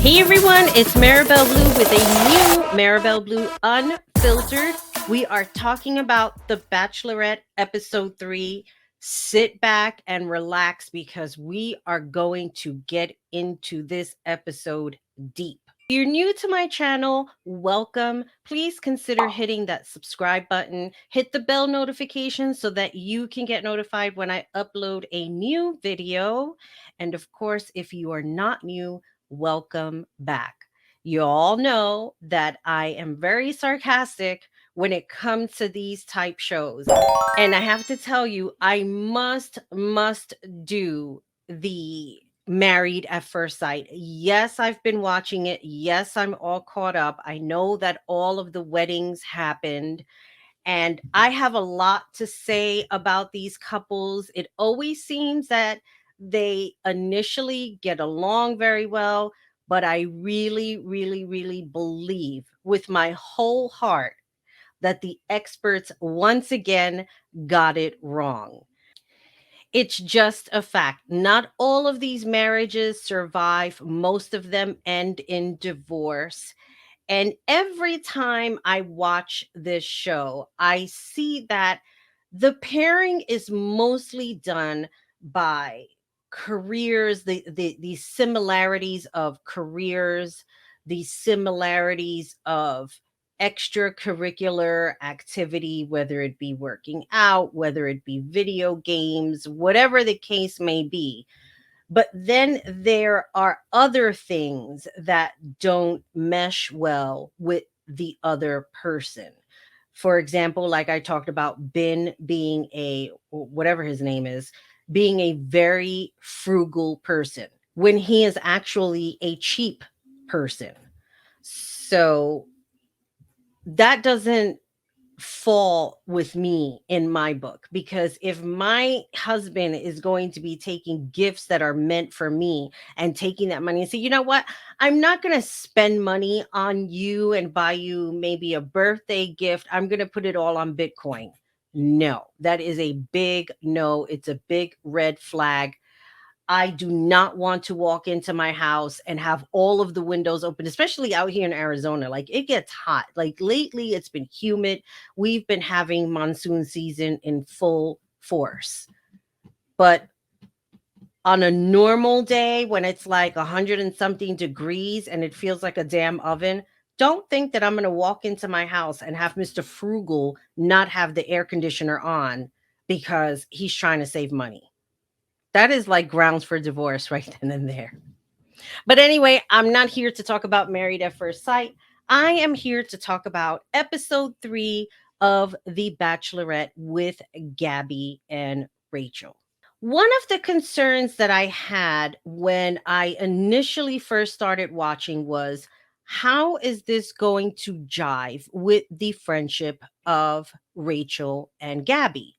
Hey everyone, it's Maribel Blue with a new Maribel Blue Unfiltered. We are talking about The Bachelorette episode 3. Sit back and relax because we are going to get into this episode deep. If you're new to my channel, welcome. Please consider hitting that subscribe button. Hit the bell notification so that you can get notified when I upload a new video. And of course, if you are not new, welcome back. You all know that I am very sarcastic when it comes to these type shows. And I have to tell you, I must do the Married at First Sight. Yes, I've been watching it. Yes, I'm all caught up. I know that all of the weddings happened. And I have a lot to say about these couples. It always seems that they initially get along very well, but I really believe with my whole heart that the experts once again got it wrong. It's just a fact. Not all of these marriages survive, most of them end in divorce. And every time I watch this show, I see that the pairing is mostly done by careers, the similarities of careers, the similarities of extracurricular activity, whether it be working out, whether it be video games, whatever the case may be. But then there are other things that don't mesh well with the other person. For example, like I talked about Ben being whatever his name is, being a very frugal person when he is actually a cheap person. So that doesn't fall with me in my book, because if my husband is going to be taking gifts that are meant for me and taking that money and say, you know what, I'm not going to spend money on you and buy you maybe a birthday gift, I'm going to put it all on Bitcoin. No, that is a big no. It's a big red flag. I do not want to walk into my house and have all of the windows open, especially out here in Arizona. Like, it gets hot. Like, lately, it's been humid. We've been having monsoon season in full force. But on a normal day when it's like 100 and something degrees and it feels like a damn oven, don't think that I'm going to walk into my house and have Mr. Frugal not have the air conditioner on because he's trying to save money. That is like grounds for divorce right then and there. But anyway, I'm not here to talk about Married at First Sight. I am here to talk about episode 3 of The Bachelorette with Gabby and Rachel. One of the concerns that I had when I initially first started watching was, how is this going to jive with the friendship of Rachel and Gabby?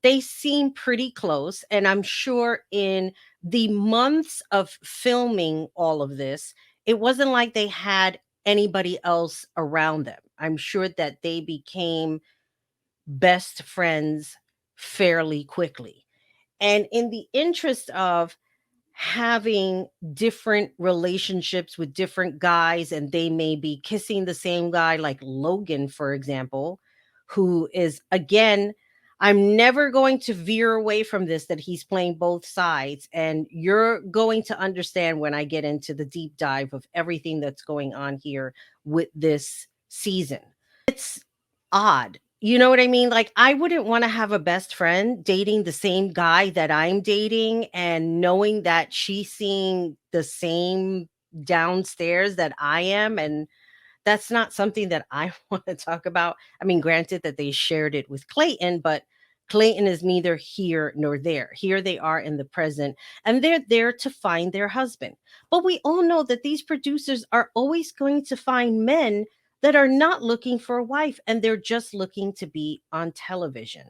They seem pretty close. And I'm sure in the months of filming all of this, it wasn't like they had anybody else around them. I'm sure that they became best friends fairly quickly. And in the interest of having different relationships with different guys, and they may be kissing the same guy, like Logan, for example, who is, again, I'm never going to veer away from this, that he's playing both sides. And you're going to understand when I get into the deep dive of everything that's going on here with this season. It's odd. You know what I mean? Like, I wouldn't want to have a best friend dating the same guy that I'm dating and knowing that she's seeing the same downstairs that I am. And that's not something that I want to talk about. I mean, granted that they shared it with Clayton, but Clayton is neither here nor there. Here they are in the present, and they're there to find their husband. But we all know that these producers are always going to find men that are not looking for a wife, and they're just looking to be on television.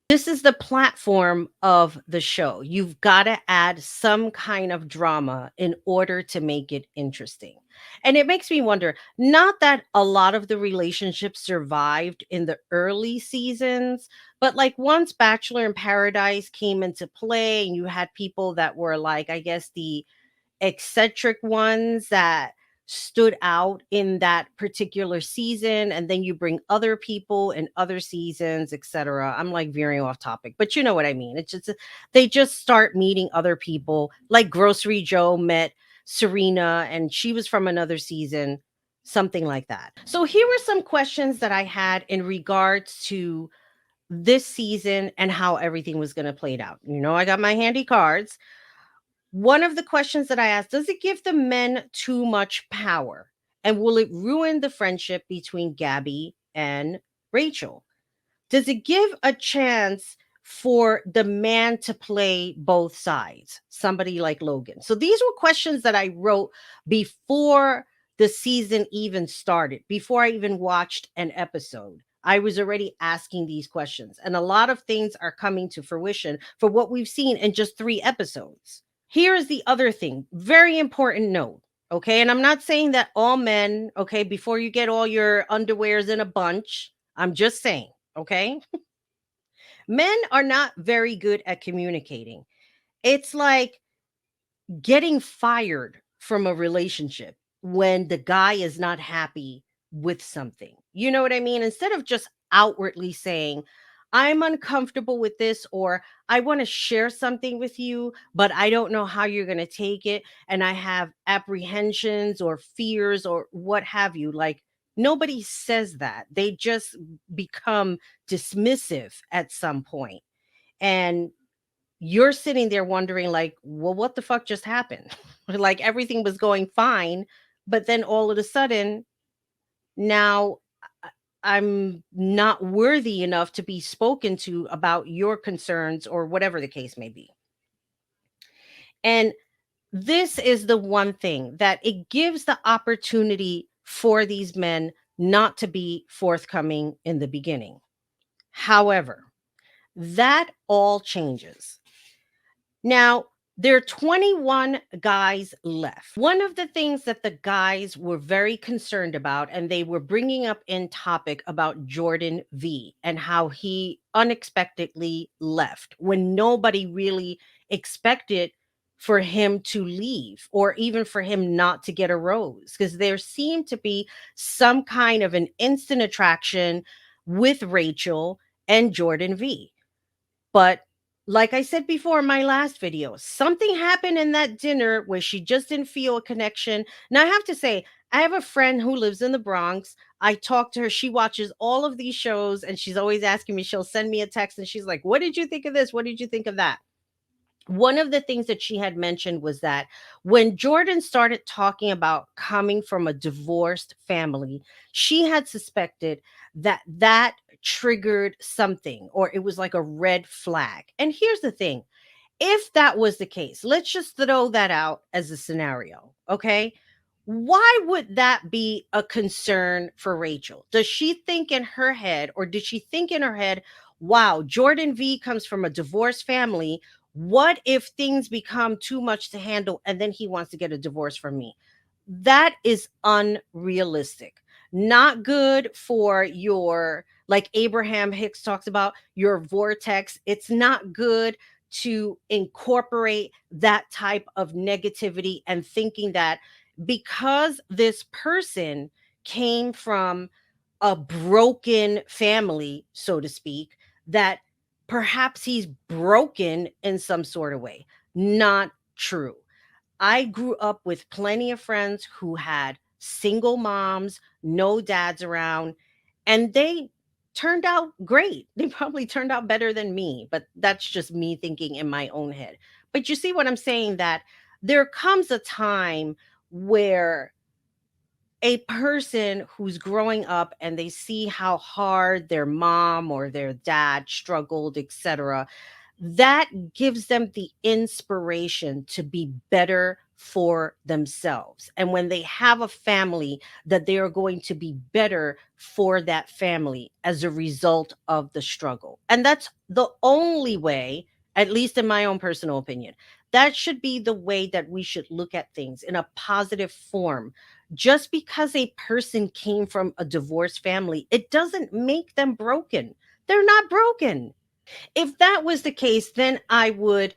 This is the platform of the show. You've got to add some kind of drama in order to make it interesting. And it makes me wonder, not that a lot of the relationships survived in the early seasons, but like once Bachelor in Paradise came into play and you had people that were like, I guess, the eccentric ones that stood out in that particular season, and then you bring other people in other seasons, etc. I'm like veering off topic, but you know what I mean. It's just they just start meeting other people, like Grocery Joe met Serena and she was from another season, something like that. So here were some questions that I had in regards to this season and how everything was going to play out. You know, I got my handy cards. One of the questions that I asked, does it give the men too much power? And will it ruin the friendship between Gabby and Rachel? Does it give a chance for the man to play both sides? Somebody like Logan. So these were questions that I wrote before the season even started, before I even watched an episode. I was already asking these questions, and a lot of things are coming to fruition for what we've seen in just 3 episodes. Here is the other thing, very important note. Okay. And I'm not saying that all men, okay, before you get all your underwears in a bunch, I'm just saying, okay, men are not very good at communicating. It's like getting fired from a relationship when the guy is not happy with something. You know what I mean? Instead of just outwardly saying, I'm uncomfortable with this, or I want to share something with you, but I don't know how you're going to take it. And I have apprehensions or fears or what have you. Like, nobody says that. They just become dismissive at some point. And you're sitting there wondering like, well, what the fuck just happened? Like everything was going fine, but then all of a sudden now I- I'm not worthy enough to be spoken to about your concerns or whatever the case may be. And this is the one thing that it gives the opportunity for these men not to be forthcoming in the beginning. However, that all changes. Now, there are 21 guys left. One of the things that the guys were very concerned about, and they were bringing up in topic about Jordan V and how he unexpectedly left when nobody really expected for him to leave or even for him not to get a rose, because there seemed to be some kind of an instant attraction with Rachel and Jordan V. But like I said before in my last video, something happened in that dinner where she just didn't feel a connection. Now, I have to say, I have a friend who lives in the Bronx. I talk to her. She watches all of these shows and she's always asking me, she'll send me a text and she's like, what did you think of this? What did you think of that? One of the things that she had mentioned was that when Jordan started talking about coming from a divorced family, she had suspected that that triggered something or it was like a red flag. And here's the thing, if that was the case, let's just throw that out as a scenario, okay? Why would that be a concern for Rachel? Does she think in her head, or did she think in her head, wow, Jordan V comes from a divorced family. What if things become too much to handle and then he wants to get a divorce from me? That is unrealistic. Not good for your, like Abraham Hicks talks about, your vortex. It's not good to incorporate that type of negativity and thinking that because this person came from a broken family, so to speak, that perhaps he's broken in some sort of way. Not true. I grew up with plenty of friends who had single moms, no dads around, and they turned out great. They probably turned out better than me, but that's just me thinking in my own head. But you see what I'm saying? That there comes a time where a person who's growing up and they see how hard their mom or their dad struggled, etc., that gives them the inspiration to be better for themselves. And when they have a family, that they are going to be better for that family as a result of the struggle. And that's the only way, at least in my own personal opinion, that should be the way that we should look at things in a positive form. Just because a person came from a divorced family, it doesn't make them broken. They're not broken. If that was the case, then I would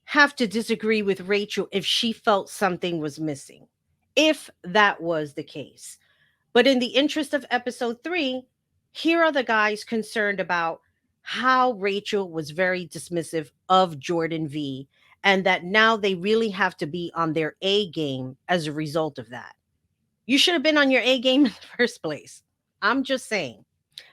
have to disagree with Rachel if she felt something was missing, if that was the case. But in the interest of episode 3, here are the guys concerned about how Rachel was very dismissive of Jordan V, and that now they really have to be on their A game as a result of that. You should have been on your A game in the first place. I'm just saying.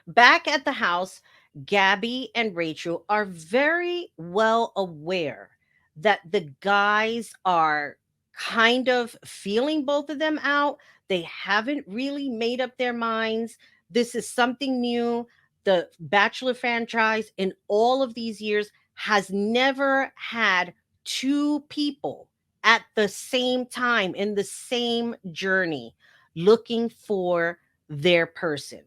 Back at the house, Gabby and Rachel are very well aware that the guys are kind of feeling both of them out. They haven't really made up their minds. This is something new. The Bachelor franchise in all of these years has never had two people at the same time in the same journey looking for their person.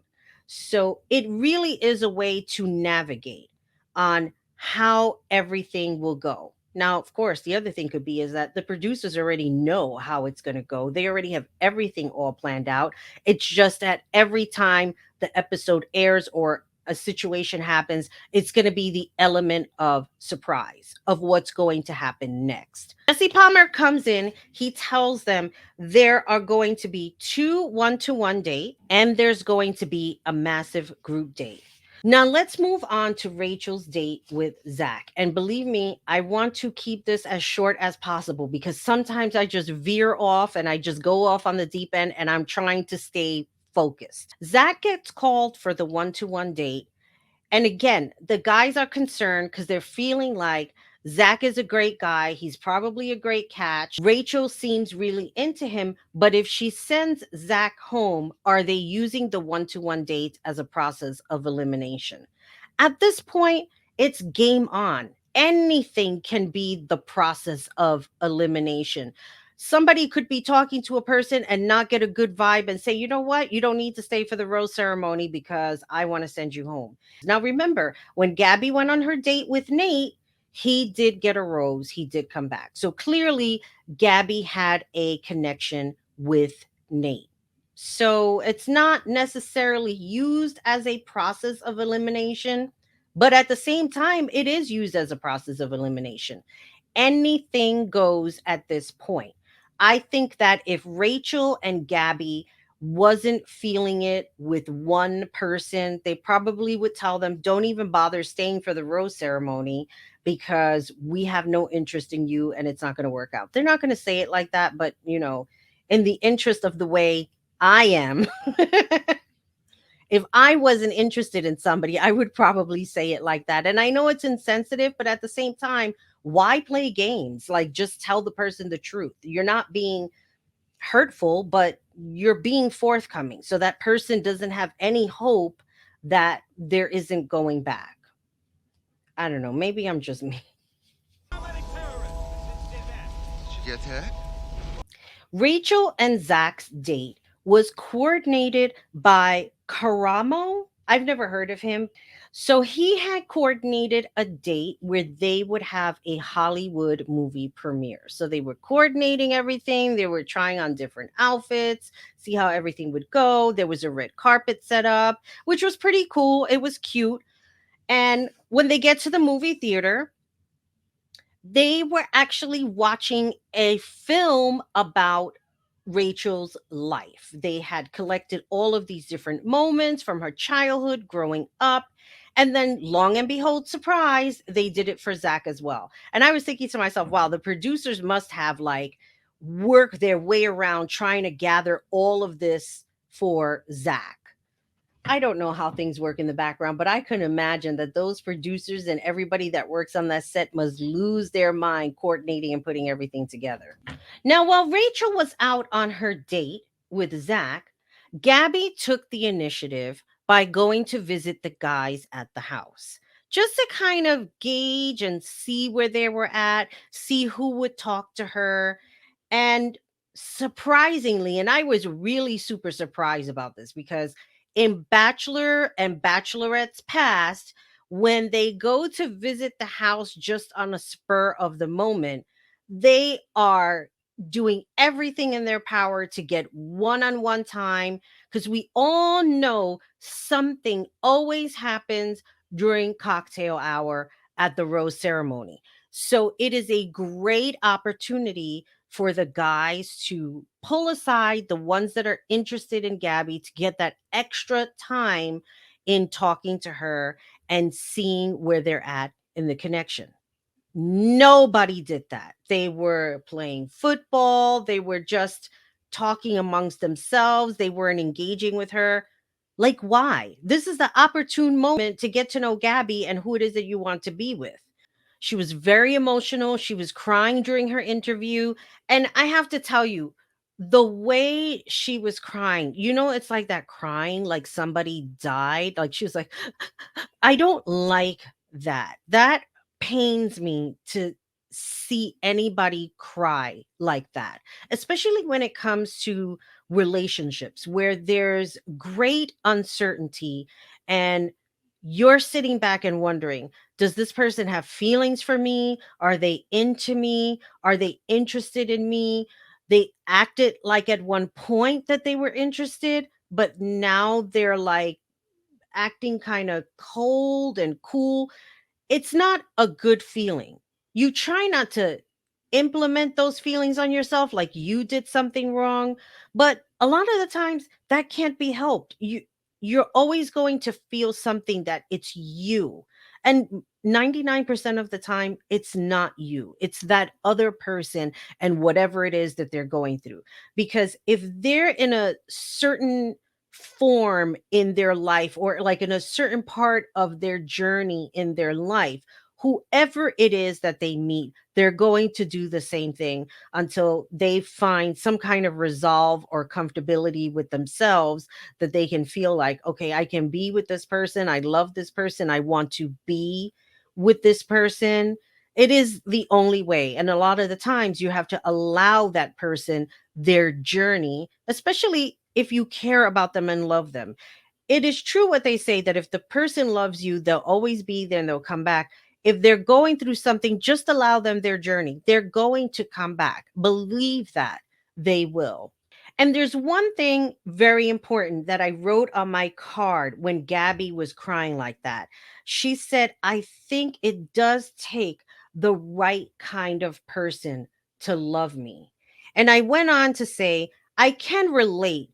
So it really is a way to navigate on how everything will go. Now, of course, the other thing could be is that the producers already know how it's going to go. They already have everything all planned out. It's just that every time the episode airs or a situation happens, it's going to be the element of surprise of what's going to happen next. Jesse Palmer comes in, he tells them there are going to be two one-to-one date and there's going to be a massive group date. Now let's move on to Rachel's date with Zach. And believe me, I want to keep this as short as possible because sometimes I just veer off and I just go off on the deep end and I'm trying to stay focused. Zach gets called for the one-to-one date, and again, the guys are concerned because they're feeling like Zach is a great guy. He's probably a great catch. Rachel seems really into him. But if she sends Zach home, are they using the one-to-one date as a process of elimination? At this point, it's game on. Anything can be the process of elimination. Somebody could be talking to a person and not get a good vibe and say, you know what? You don't need to stay for the rose ceremony because I want to send you home. Now, remember, when Gabby went on her date with Nate, he did get a rose. He did come back. So clearly, Gabby had a connection with Nate. So it's not necessarily used as a process of elimination, but at the same time, it is used as a process of elimination. Anything goes at this point. I think that if Rachel and Gabby wasn't feeling it with one person, they probably would tell them, don't even bother staying for the rose ceremony because we have no interest in you and it's not going to work out. They're not going to say it like that, but in the interest of the way I am, if I wasn't interested in somebody, I would probably say it like that. And I know it's insensitive, but at the same time, why play games? Like, just tell the person the truth. You're not being hurtful, but you're being forthcoming. So that person doesn't have any hope that there isn't going back. I don't know. Maybe I'm just me. Did you get that? Rachel and Zach's date was coordinated by Karamo. I've never heard of him. So he had coordinated a date where they would have a Hollywood movie premiere. So they were coordinating everything. They were trying on different outfits, see how everything would go. There was a red carpet set up, which was pretty cool. It was cute. And when they get to the movie theater, they were actually watching a film about Rachel's life. They had collected all of these different moments from her childhood, growing up. And then, long and behold, surprise, they did it for Zach as well. And I was thinking to myself, wow, the producers must have like worked their way around trying to gather all of this for Zach. I don't know how things work in the background, but I can imagine that those producers and everybody that works on that set must lose their mind coordinating and putting everything together. Now, while Rachel was out on her date with Zach, Gabby took the initiative by going to visit the guys at the house just to kind of gauge and see where they were at, see who would talk to her. And surprisingly, and I was really super surprised about this because in Bachelor and Bachelorette's past, when they go to visit the house just on a spur of the moment, they are doing everything in their power to get one-on-one time because we all know something always happens during cocktail hour at the rose ceremony. So it is a great opportunity for the guys to pull aside the ones that are interested in Gabby to get that extra time in talking to her and seeing where they're at in the connection. Nobody did that. They were playing football, they were just talking amongst themselves, they weren't engaging with her. Like, why? This is the opportune moment to get to know Gabby and who it is that you want to be with. She was very emotional. She was crying during her interview. And I have to tell you, the way she was crying, it's like that crying like somebody died. Like she was like, I don't like that. That pains me to see anybody cry like that, especially when it comes to relationships where there's great uncertainty and you're sitting back and wondering, does this person have feelings for me? Are they into me? Are they interested in me? They acted like at one point that they were interested, but now they're like acting kind of cold and cool. It's not a good feeling. You try not to implement those feelings on yourself like you did something wrong, but a lot of the times that can't be helped. You're always going to feel something that it's you. And 99% of the time it's not you. It's that other person and whatever it is that they're going through. Because if they're in a certain form in their life or like in a certain part of their journey in their life, whoever it is that they meet, they're going to do the same thing until they find some kind of resolve or comfortability with themselves that they can feel like, okay, I can be with this person. I love this person. I want to be with this person. It is the only way. And a lot of the times you have to allow that person their journey, especially if you care about them and love them. It is true what they say that if the person loves you, they'll always be there and they'll come back. If they're going through something, just allow them their journey. They're going to come back. Believe that they will. And there's one thing very important that I wrote on my card when Gabby was crying like that. She said, I think it does take the right kind of person to love me. And I went on to say, I can relate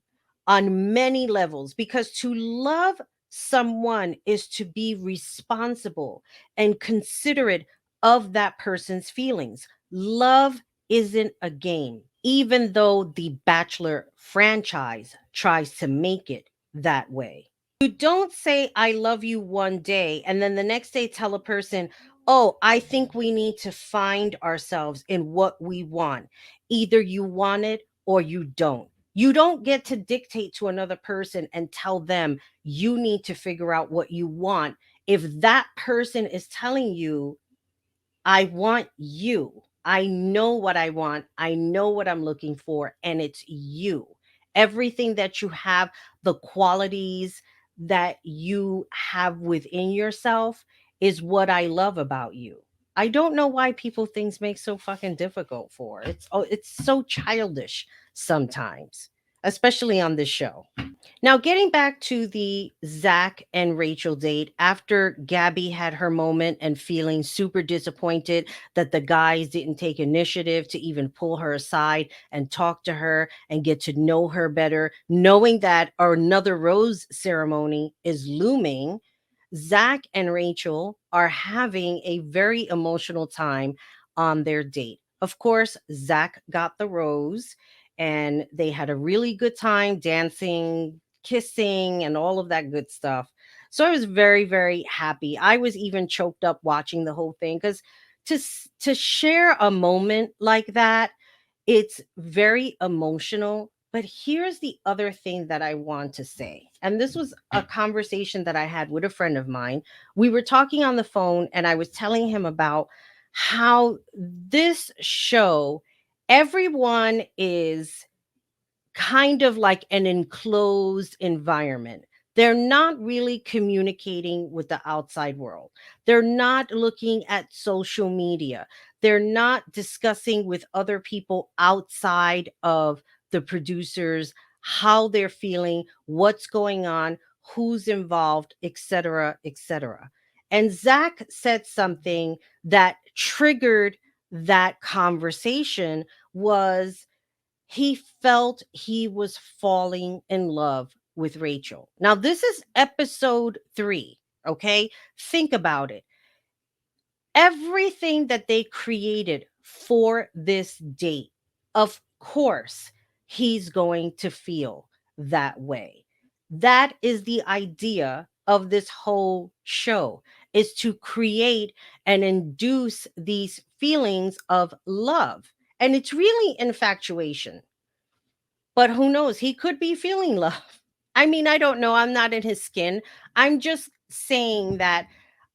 on many levels because to love someone is to be responsible and considerate of that person's feelings. Love isn't a game, even though the Bachelor franchise tries to make it that way. You don't say, I love you one day, and then the next day tell a person, oh, I think we need to find ourselves in what we want. Either you want it or you don't. You don't get to dictate to another person and tell them you need to figure out what you want if that person is telling you, I want you. I know what I want. I know what I'm looking for, and it's you. Everything that you have, the qualities that you have within yourself is what I love about you. I don't know why people things make so fucking difficult for. It's so childish sometimes, especially on this show. Now, getting back to the Zach and Rachel date, after Gabby had her moment and feeling super disappointed that the guys didn't take initiative to even pull her aside and talk to her and get to know her better, knowing that another rose ceremony is looming, Zach and Rachel are having a very emotional time on their date. Of course, Zach got the rose and they had a really good time dancing, kissing, and all of that good stuff. So I was very, very happy. I was even choked up watching the whole thing because to share a moment like that, it's very emotional. But here's the other thing that I want to say. And this was a conversation that I had with a friend of mine. We were talking on the phone, and I was telling him about how this show, everyone is kind of like an enclosed environment. They're not really communicating with the outside world. They're not looking at social media. They're not discussing with other people outside of the producers how they're feeling, what's going on, who's involved, etc., etc. And Zach said something that triggered that conversation was he felt he was falling in love with Rachel. Now, this is episode 3, okay? Think about it. Everything that they created for this date, of course, he's going to feel that way. That is the idea of this whole show, is to create and induce these feelings of love. And it's really infatuation, but who knows? He could be feeling love. I mean, I don't know. I'm not in his skin. I'm just saying that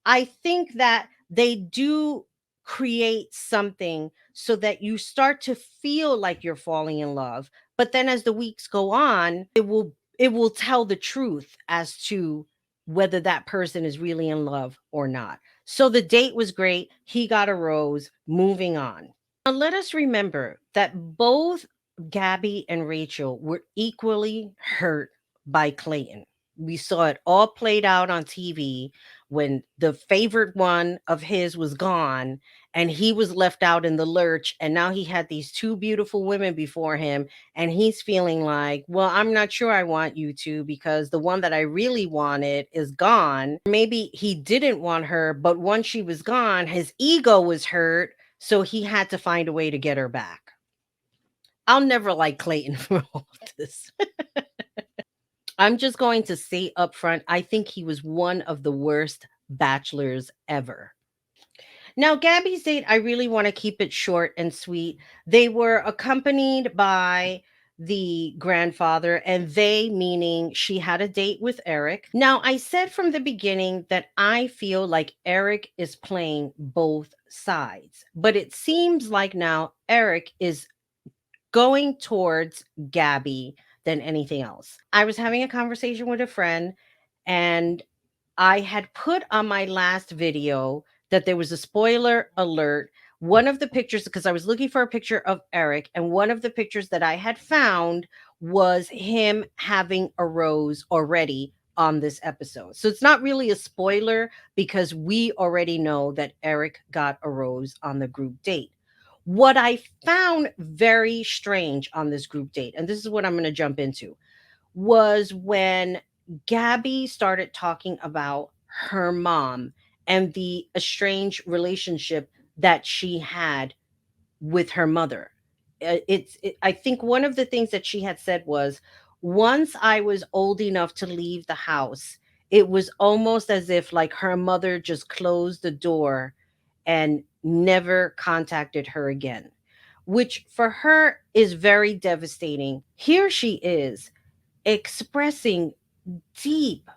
I think that they do create something so that you start to feel like you're falling in love. But then as the weeks go on, it will tell the truth as to whether that person is really in love or not. So the date was great. He got a rose. Moving on. Now, let us remember that both Gabby and Rachel were equally hurt by Clayton. We saw it all played out on TV when the favorite one of his was gone and he was left out in the lurch. And now he had these two beautiful women before him. And he's feeling like, well, I'm not sure I want you two because the one that I really wanted is gone. Maybe he didn't want her, but once she was gone, his ego was hurt, so he had to find a way to get her back. I'll never like Clayton for all of this. I'm just going to say up front, I think he was one of the worst bachelors ever. Now, Gabby's date, I really want to keep it short and sweet. They were accompanied by the grandfather, and they meaning she had a date with Eric. Now, I said from the beginning that I feel like Eric is playing both sides, but it seems like now Eric is going towards Gabby than anything else. I was having a conversation with a friend, and I had put on my last video that there was a spoiler alert. One of the pictures, because I was looking for a picture of Eric, and one of the pictures that I had found was him having a rose already on this episode. So it's not really a spoiler because we already know that Eric got a rose on the group date. What I found very strange on this group date, and this is what I'm going to jump into, was when Gabby started talking about her mom and the estranged relationship that she had with her mother. I think one of the things that she had said was, once I was old enough to leave the house, it was almost as if like her mother just closed the door and never contacted her again, which for her is very devastating. Here she is expressing deep,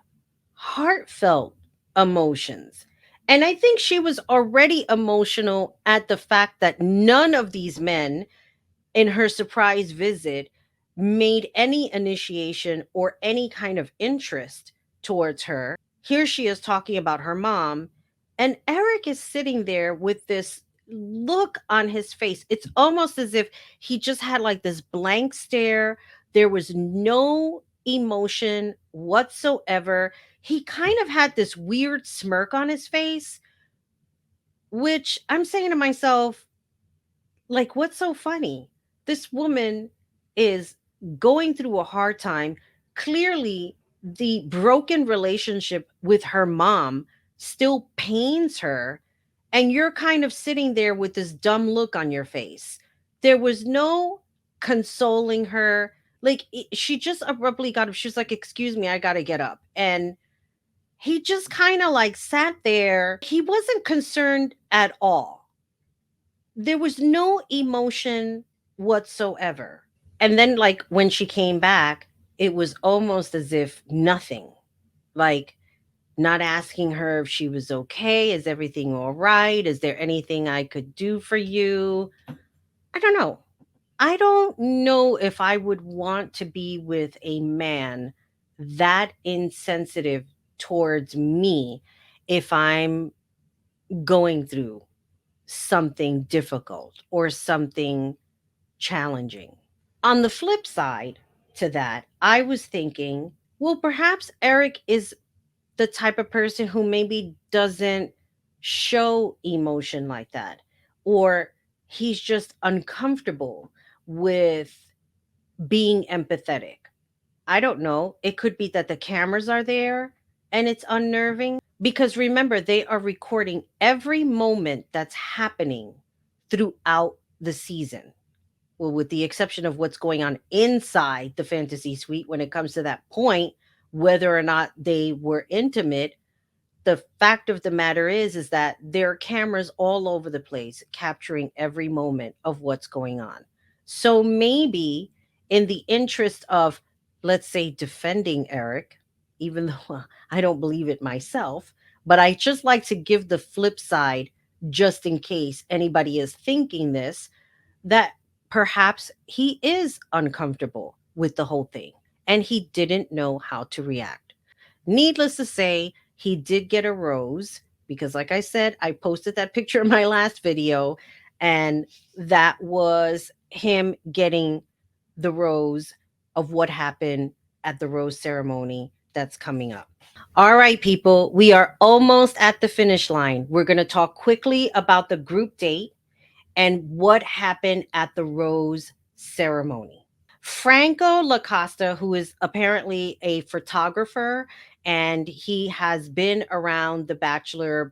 heartfelt emotions. And I think she was already emotional at the fact that none of these men in her surprise visit made any initiation or any kind of interest towards her. Here she is talking about her mom, and Eric is sitting there with this look on his face. It's almost as if he just had like this blank stare. There was no emotion whatsoever. He kind of had this weird smirk on his face, which I'm saying to myself, like, what's so funny? This woman is going through a hard time. Clearly, the broken relationship with her mom still pains her. And you're kind of sitting there with this dumb look on your face. There was no consoling her. Like, she just abruptly got up. She was like, "Excuse me, I got to get up." And he just kind of like sat there. He wasn't concerned at all. There was no emotion whatsoever. And then, like, when she came back, it was almost as if nothing, like, not asking her if she was okay. Is everything all right? Is there anything I could do for you? I don't know. I don't know if I would want to be with a man that insensitive towards me if I'm going through something difficult or something challenging. On the flip side to that, I was thinking, well, perhaps Eric is the type of person who maybe doesn't show emotion like that, or he's just uncomfortable with being empathetic. I don't know. It could be that the cameras are there and it's unnerving because remember, they are recording every moment that's happening throughout the season. Well, with the exception of what's going on inside the fantasy suite when it comes to that point, whether or not they were intimate, the fact of the matter is that there are cameras all over the place capturing every moment of what's going on. So maybe in the interest of, let's say, defending Eric, even though I don't believe it myself, but I just like to give the flip side just in case anybody is thinking this, that perhaps he is uncomfortable with the whole thing and he didn't know how to react. Needless to say, he did get a rose because, like I said, I posted that picture in my last video, and that was him getting the rose of what happened at the rose ceremony that's coming up. All right, people, we are almost at the finish line. We're going to talk quickly about the group date and what happened at the rose ceremony. Franco Lacosta, who is apparently a photographer and he has been around the Bachelor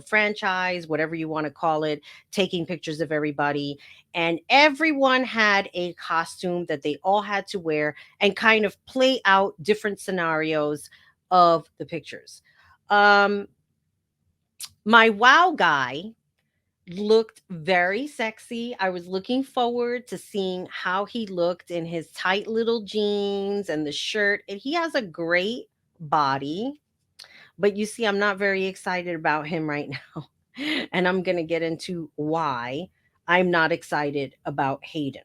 franchise, whatever you want to call it, taking pictures of everybody. And everyone had a costume that they all had to wear and kind of play out different scenarios of the pictures. Um, my wow guy looked very sexy. I was looking forward to seeing how he looked in his tight little jeans and the shirt. And he has a great body. But you see, I'm not very excited about him right now. And I'm going to get into why I'm not excited about Hayden.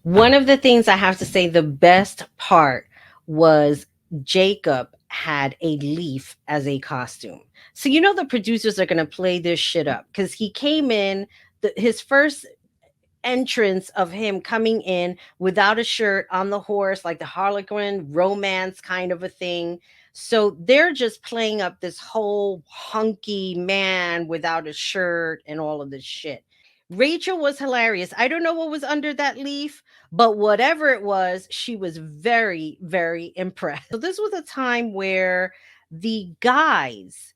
One of the things I have to say, the best part was Jacob had a leaf as a costume. So, you know, the producers are going to play this shit up because he came in, his first entrance of him coming in without a shirt on the horse, like the Harlequin romance kind of a thing. So they're just playing up this whole hunky man without a shirt and all of this shit. Rachel was hilarious. I don't know what was under that leaf, but whatever it was, she was very, very impressed. So this was a time where the guys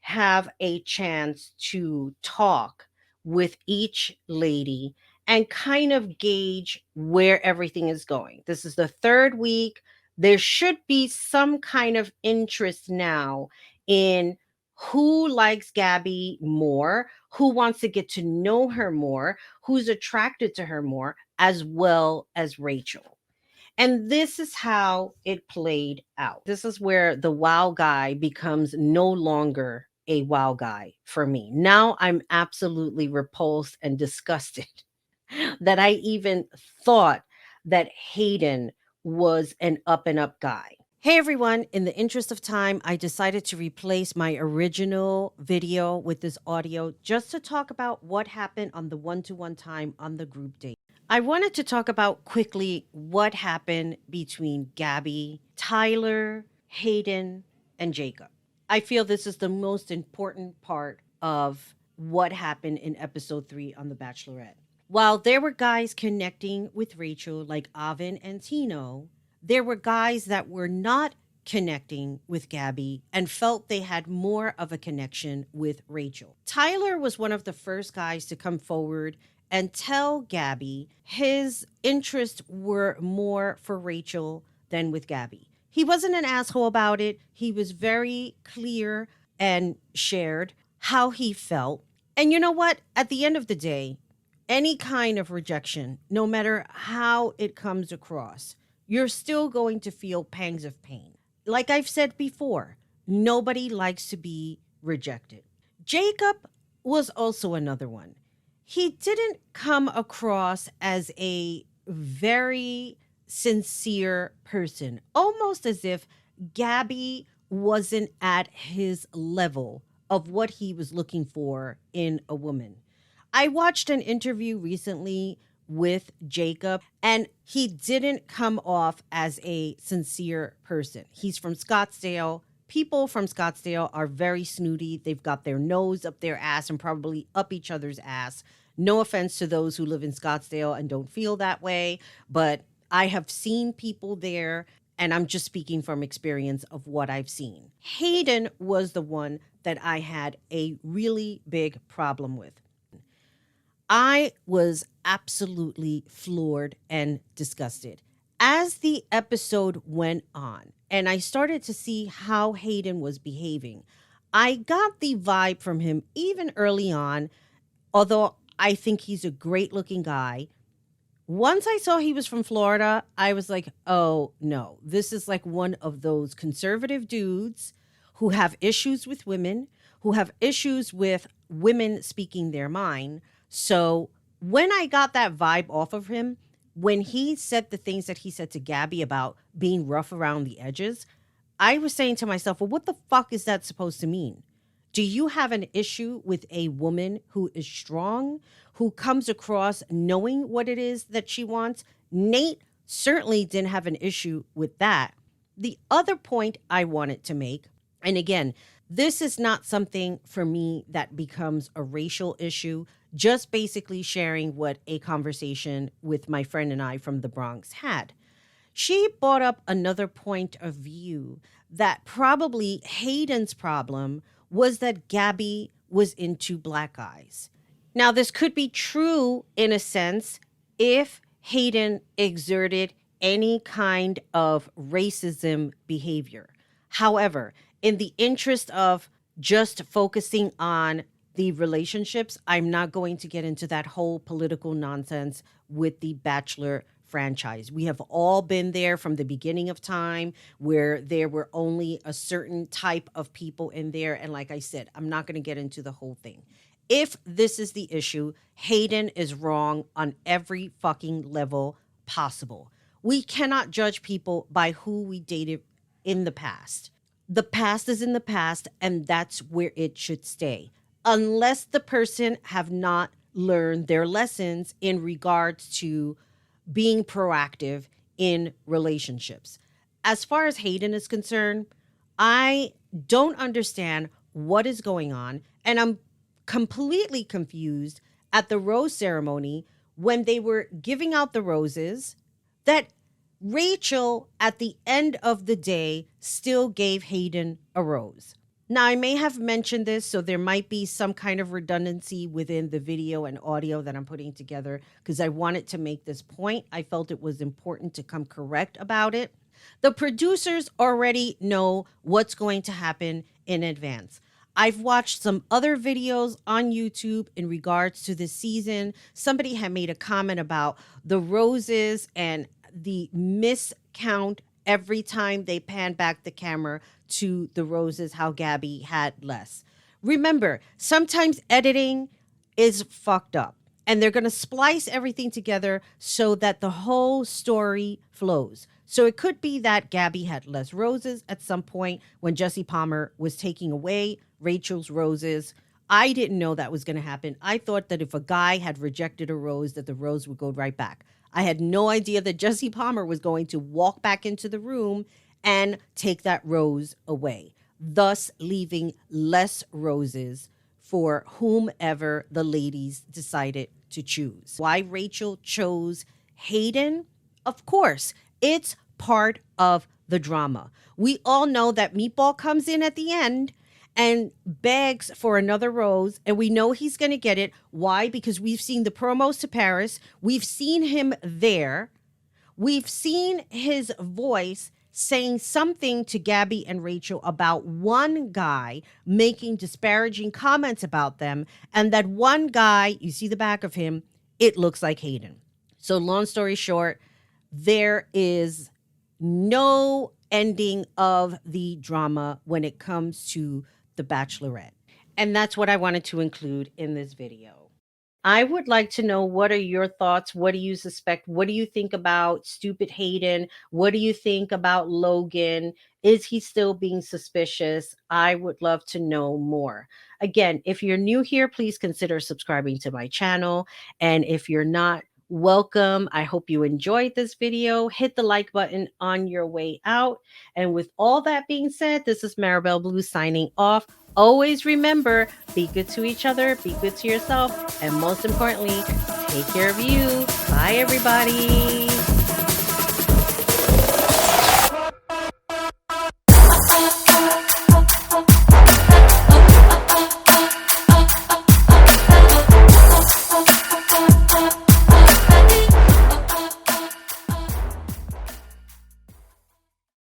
have a chance to talk with each lady and kind of gauge where everything is going. This is the third week. There should be some kind of interest now in who likes Gabby more, who wants to get to know her more, who's attracted to her more, as well as Rachel. And this is how it played out. This is where the wow guy becomes no longer a wow guy for me. Now I'm absolutely repulsed and disgusted that I even thought that Hayden was an up and up guy. Hey everyone, in the interest of time, I decided to replace my original video with this audio just to talk about what happened on the one to one time on the group date. I wanted to talk about quickly what happened between Gabby, Tyler, Hayden, and Jacob. I feel this is the most important part of what happened in episode 3 on The Bachelorette. While there were guys connecting with Rachel like Avin and Tino, there were guys that were not connecting with Gabby and felt they had more of a connection with Rachel. Tyler was one of the first guys to come forward and tell Gabby his interests were more for Rachel than with Gabby. He wasn't an asshole about it. He was very clear and shared how he felt. And you know what? At the end of the day, any kind of rejection, no matter how it comes across, you're still going to feel pangs of pain. Like I've said before, nobody likes to be rejected. Jacob was also another one. He didn't come across as a very sincere person, almost as if Gabby wasn't at his level of what he was looking for in a woman. I watched an interview recently with Jacob, and he didn't come off as a sincere person. He's from Scottsdale. People from Scottsdale are very snooty. They've got their nose up their ass and probably up each other's ass. No offense to those who live in Scottsdale and don't feel that way, but I have seen people there, and I'm just speaking from experience of what I've seen. Hayden was the one that I had a really big problem with. I was absolutely floored and disgusted. As the episode went on and I started to see how Hayden was behaving, I got the vibe from him even early on, although I think he's a great looking guy. Once I saw he was from Florida, I was like, oh no, this is like one of those conservative dudes who have issues with women, who have issues with women speaking their mind. So when I got that vibe off of him, when he said the things that he said to Gabby about being rough around the edges, I was saying to myself, well, what the fuck is that supposed to mean? Do you have an issue with a woman who is strong, who comes across knowing what it is that she wants? Nate certainly didn't have an issue with that. The other point I wanted to make, and again, this is not something for me that becomes a racial issue, just basically sharing what a conversation with my friend and I from the Bronx had. She brought up another point of view that probably Hayden's problem was that Gabby was into black guys. Now, this could be true in a sense if Hayden exerted any kind of racism behavior. However, in the interest of just focusing on the relationships, I'm not going to get into that whole political nonsense with the Bachelor franchise. We have all been there from the beginning of time where there were only a certain type of people in there. And like I said, I'm not going to get into the whole thing. If this is the issue, Hayden is wrong on every fucking level possible. We cannot judge people by who we dated in the past. The past is in the past, and that's where it should stay. Unless the person have not learned their lessons in regards to being proactive in relationships. As far as Hayden is concerned, I don't understand what is going on, and I'm completely confused at the rose ceremony when they were giving out the roses that Rachel, at the end of the day, still gave Hayden a rose. Now, I may have mentioned this, so there might be some kind of redundancy within the video and audio that I'm putting together because I wanted to make this point. I felt it was important to come correct about it. The producers already know what's going to happen in advance. I've watched some other videos on YouTube in regards to this season. Somebody had made a comment about the roses and the miscount every time they pan back the camera to the roses, how Gabby had less. Remember, sometimes editing is fucked up and they're going to splice everything together so that the whole story flows. So it could be that Gabby had less roses at some point when Jesse Palmer was taking away Rachel's roses. I didn't know that was going to happen. I thought that if a guy had rejected a rose, that the rose would go right back. I had no idea that Jesse Palmer was going to walk back into the room and take that rose away, thus leaving less roses for whomever the ladies decided to choose. Why Rachel chose Hayden? Of course, it's part of the drama. We all know that Meatball comes in at the end and begs for another rose, and we know he's going to get it. Why? Because we've seen the promos to Paris. We've seen him there. We've seen his voice saying something to Gabby and Rachel about one guy making disparaging comments about them, and that one guy, you see the back of him, it looks like Hayden. So long story short, there is no ending of the drama when it comes to The Bachelorette. And that's what I wanted to include in this video. I would like to know, what are your thoughts? What do you suspect? What do you think about stupid Hayden? What do you think about Logan? Is he still being suspicious? I would love to know more. Again, if you're new here, please consider subscribing to my channel. And if you're not, welcome. I hope you enjoyed this video. Hit the like button on your way out. And with all that being said, this is Maribel Blue signing off. Always remember, be good to each other, be good to yourself, and most importantly, take care of you. Bye, everybody.